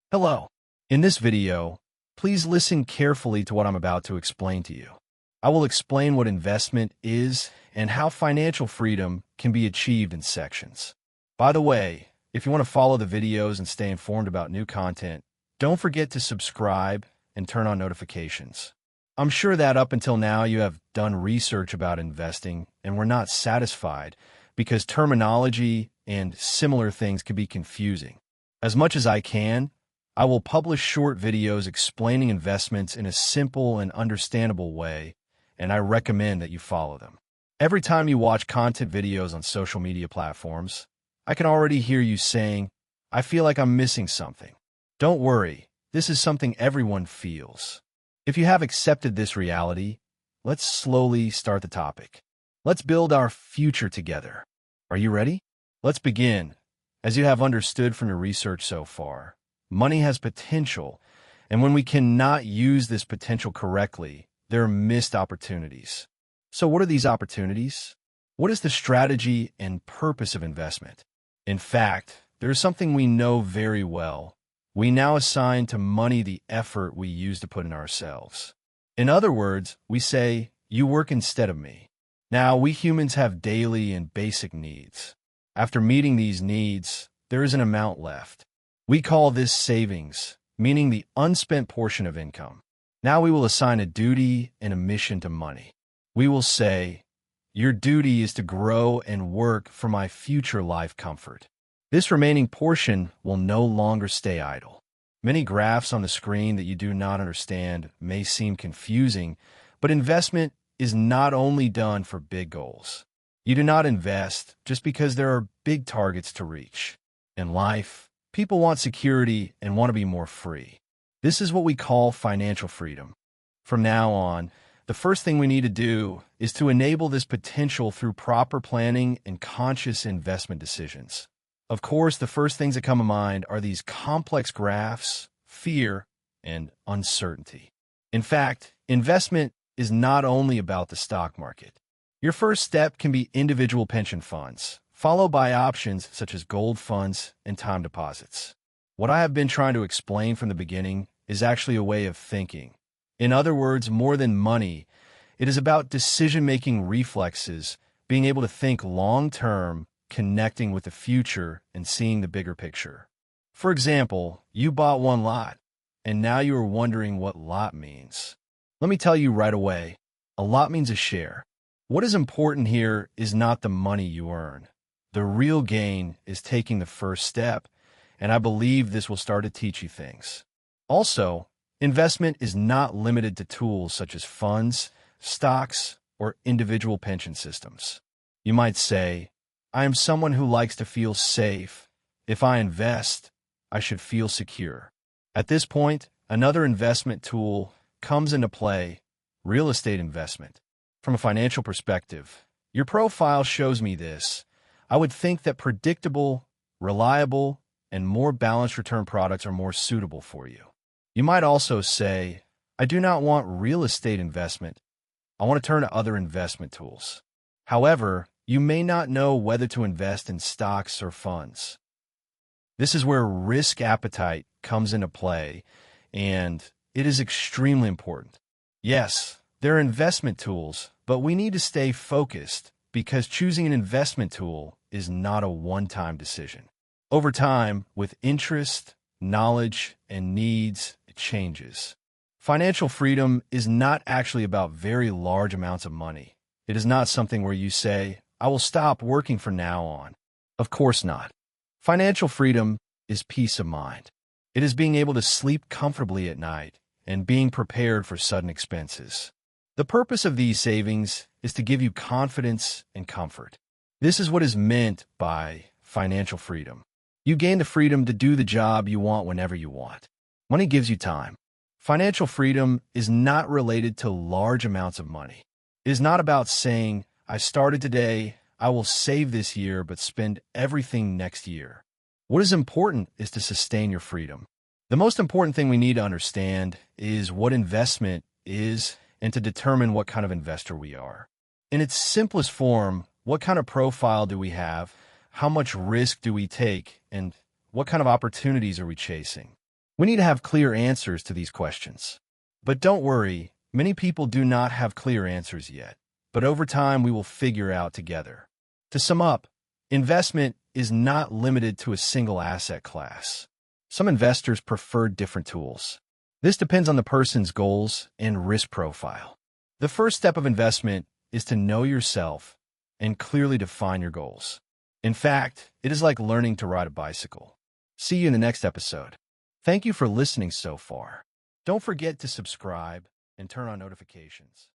Hello. In this video, please listen carefully to what I'm about to explain to you. I will explain what investment is and how financial freedom can be achieved in sections. By the way, if you want to follow the videos and stay informed about new content, don't forget to subscribe and turn on notifications. I'm sure that up until now you have done research about investing and were not satisfied because terminology and similar things can be confusing. As much as I can, I will publish short videos explaining investments in a simple and understandable way, and I recommend that you follow them. Every time you watch content videos on social media platforms, I can already hear you saying, "I feel like I'm missing something." Don't worry, this is something everyone feels. If you have accepted this reality, let's slowly start the topic. Let's build our future together. Are you ready? Let's begin. As you have understood from your research so far, money has potential, and when we cannot use this potential correctly, there are missed opportunities. So what are these opportunities? What is the strategy and purpose of investment? In fact, there is something we know very well. We now assign to money the effort we use to put in ourselves. In other words, we say, "You work instead of me." Now, we humans have daily and basic needs. After meeting these needs, there is an amount left. We call this savings, meaning the unspent portion of income. Now we will assign a duty and a mission to money. We will say, "Your duty is to grow and work for my future life comfort." This remaining portion will no longer stay idle. Many graphs on the screen that you do not understand may seem confusing, but investment is not only done for big goals. You do not invest just because there are big targets to reach. In life, people want security and want to be more free. This is what we call financial freedom. From now on, the first thing we need to do is to enable this potential through proper planning and conscious investment decisions. Of course, the first things that come to mind are these complex graphs, fear, and uncertainty. In fact, investment is not only about the stock market. Your first step can be individual pension funds, followed by options such as gold funds and time deposits. What I have been trying to explain from the beginning is actually a way of thinking. In other words, more than money, it is about decision-making reflexes, being able to think long-term, connecting with the future, and seeing the bigger picture. For example, you bought one lot, and now you are wondering what lot means. Let me tell you right away, a lot means a share. What is important here is not the money you earn. The real gain is taking the first step, and I believe this will start to teach you things. Also, investment is not limited to tools such as funds, stocks, or individual pension systems. You might say, "I am someone who likes to feel safe. If I invest, I should feel secure." At this point, another investment tool comes into play: real estate investment. From a financial perspective, your profile shows me this. I would think that predictable, reliable, and more balanced return products are more suitable for you. You might also say, "I do not want real estate investment. I want to turn to other investment tools." However, you may not know whether to invest in stocks or funds. This is where risk appetite comes into play, and it is extremely important. Yes, there are investment tools, but we need to stay focused because choosing an investment tool is not a one-time decision. Over time, with interest, knowledge, and needs, it changes. Financial freedom is not actually about very large amounts of money. It is not something where you say, "I will stop working from now on." Of course not. Financial freedom is peace of mind. It is being able to sleep comfortably at night and being prepared for sudden expenses. The purpose of these savings is to give you confidence and comfort. This is what is meant by financial freedom. You gain the freedom to do the job you want whenever you want. Money gives you time. Financial freedom is not related to large amounts of money. It is not about saying, "I started today, I will save this year, but spend everything next year." What is important is to sustain your freedom. The most important thing we need to understand is what investment is and to determine what kind of investor we are. In its simplest form, what kind of profile do we have, how much risk do we take, and what kind of opportunities are we chasing? We need to have clear answers to these questions. But don't worry, many people do not have clear answers yet. But over time, we will figure out together. To sum up, investment is not limited to a single asset class. Some investors prefer different tools. This depends on the person's goals and risk profile. The first step of investment is to know yourself and clearly define your goals. In fact, it is like learning to ride a bicycle. See you in the next episode. Thank you for listening so far. Don't forget to subscribe and turn on notifications.